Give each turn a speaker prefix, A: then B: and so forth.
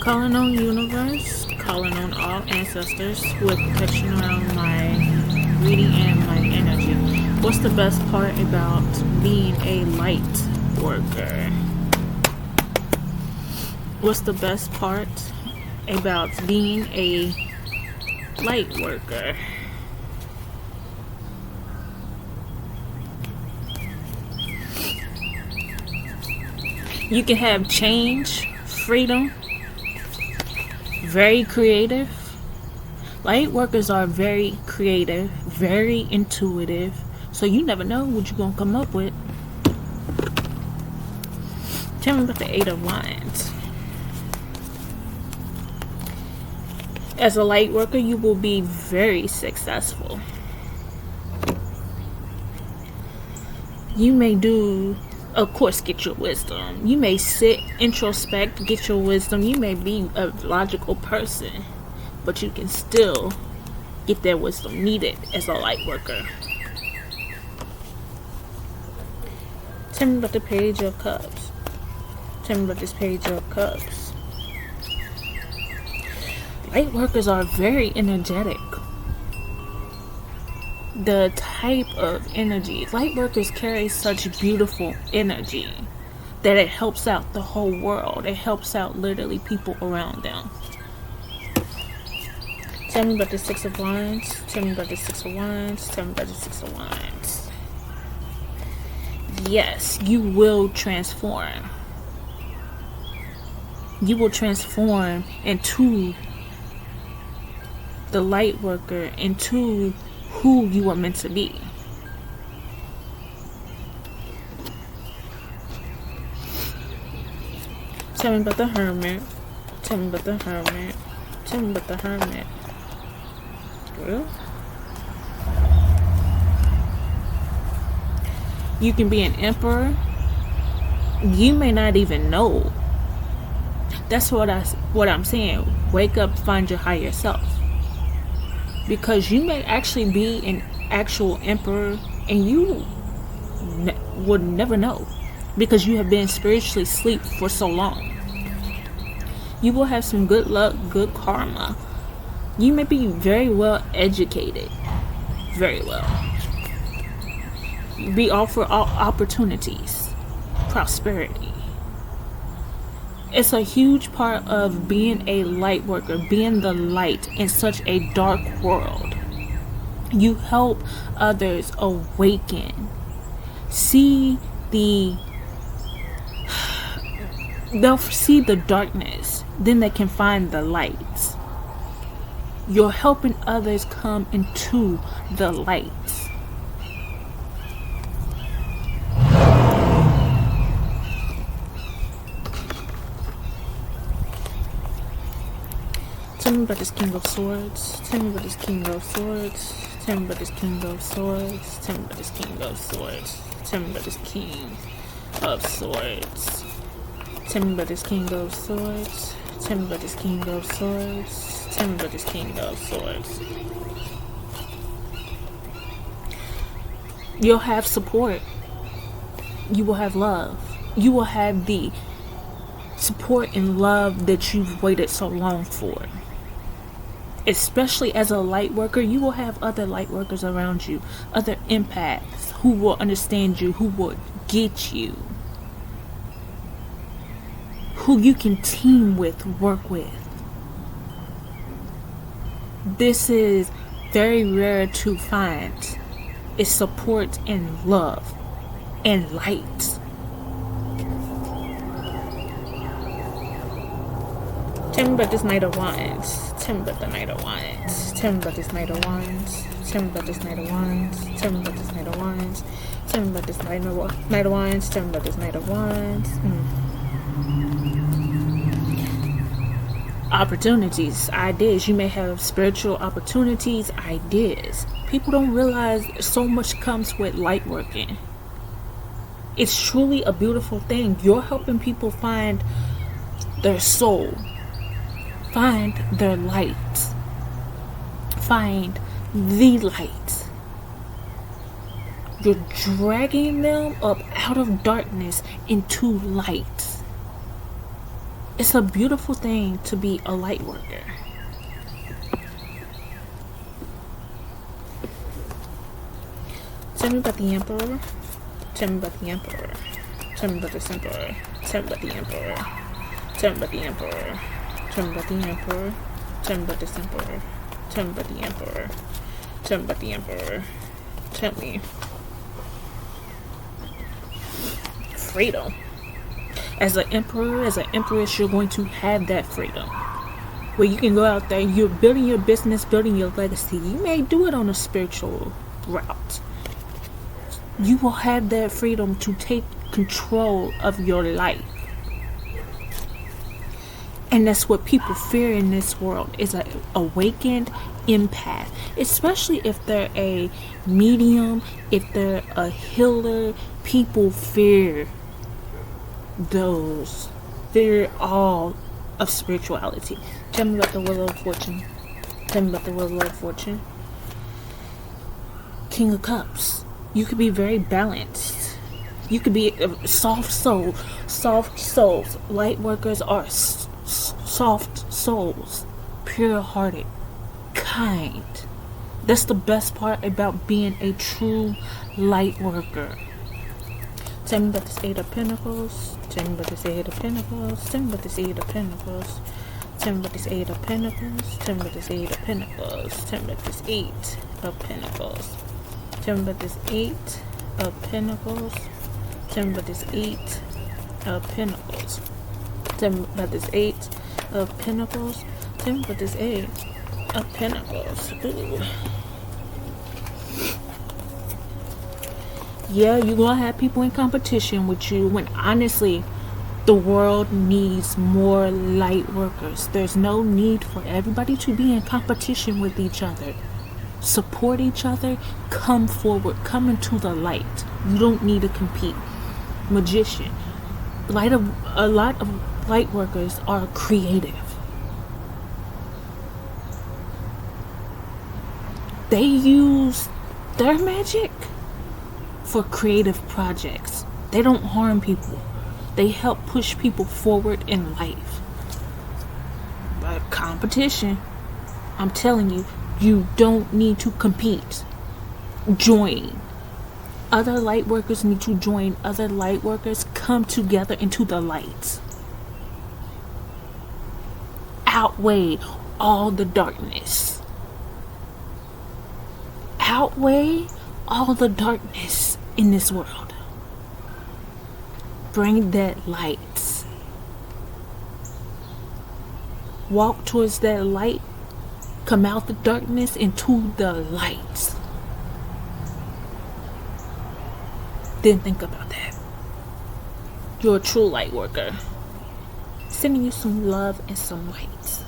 A: Calling on universe, calling on all ancestors with protection around my reading and my energy. What's the best part about being a light worker? What's the best part about being a light worker? You can have change, freedom, very creative. Light workers are very creative, very intuitive, so you never know what you're gonna come up with. Tell me about the Eight of Wands. As a light worker, you will be very successful. You may do, of course, get your wisdom. You may sit, introspect, get your wisdom. You may be a logical person, but you can still get that wisdom needed as a light worker. Tell me about the Page of Cups. Tell me about this Page of Cups. Light workers are very energetic. The type of energy, light workers carry such beautiful energy that it helps out the whole world. It helps out literally people around them. Tell me about the Six of Wands. Tell me about the Six of Wands. Tell me about the Six of Wands. Yes, you will transform. You will transform into the light worker, into who you are meant to be. Tell me about the Hermit. Tell me about the Hermit. Tell me about the Hermit. Well, you can be an emperor. You may not even know. That's what I'm saying. Wake up, find your higher self. Because you may actually be an actual emperor and you would never know, because you have been spiritually asleep for so long. You will have some good luck, good karma. You may be very well educated. Very well. Be offered all opportunities. Prosperity. It's a huge part of being a light worker, being the light in such a dark world. You help others awaken. They'll see the darkness, then they can find the light. You're helping others come into the light. Tell me about this King of Swords. Tell me about this King of Swords. Tell me about this King of Swords. Tell me about this King of Swords. Tell me about this King of Swords. Tell me about this King of Swords. Tell me about this King of Swords. Tell me about this King of Swords. You'll have support. You will have love. You will have the support and love that you've waited so long for. Especially as a light worker, you will have other light workers around you, other empaths who will understand you, who will get you, who you can team with, work with. This is very rare to find. It's support and love and light. Tell me about this Knight of Wands. Tell me about the Knight of Wands. Tell me about this Knight of Wands. Tell me about this Knight of Wands. Tell me about this Knight of Wands. Tell me about this Knight of Wands. Tell me about this Knight of Wands. Opportunities, ideas. You may have spiritual opportunities, ideas. People don't realize so much comes with light working. It's truly a beautiful thing. You're helping people find their soul, find their light, find the light. You're dragging them up out of darkness into light. It's a beautiful thing to be a light worker. Tell me about the Emperor. Tell me about the Emperor. Tell me about this Emperor. Tell me about the Emperor. Tell me about the Emperor. Tell me about the Emperor. Tell me about this Emperor. Tell me about the Emperor. Tell me about the Emperor. Tell me. Freedom. As an emperor, as an empress, you're going to have that freedom. Where you can go out there, you're building your business, building your legacy. You may do it on a spiritual route. You will have that freedom to take control of your life. And that's what people fear in this world, is an awakened empath. Especially if they're a medium, if they're a healer, people fear those. Fear all of spirituality. Tell me about the Wheel of Fortune. Tell me about the Wheel of Fortune. King of Cups. You could be very balanced. You could be a soft soul. Soft souls. Light workers are soft souls. Pure-hearted. Kind. That's the best part about being a true light worker. Tell me about this Eight of Pentacles. Tell me about this Eight of Pentacles. Tell me about this Eight of Pentacles. Tell me about this Eight of Pentacles. Tell me about this Eight of Pentacles. Tell me about this Eight of Pentacles. Tell me about this Eight of Pentacles. Tell me about this Eight of Pentacles. Tell me about this Eight of Pentacles. Tell me about this Eight of Pentacles. Ooh. Yeah, you're gonna have people in competition with you when honestly the world needs more light workers. There's no need for everybody to be in competition with each other. Support each other, come forward, come into the light. You don't need to compete. Magician. A lot of light workers are creative. They use their magic for creative projects. They don't harm people. They help push people forward in life. But competition, I'm telling you, you don't need to compete. Join. Other light workers need to join other light workers. Come together into the light. Outweigh all the darkness. Outweigh all the darkness in this world. Bring that light. Walk towards that light. Come out the darkness into the light. Then think about that. You're a true light worker. Sending you some love and some light.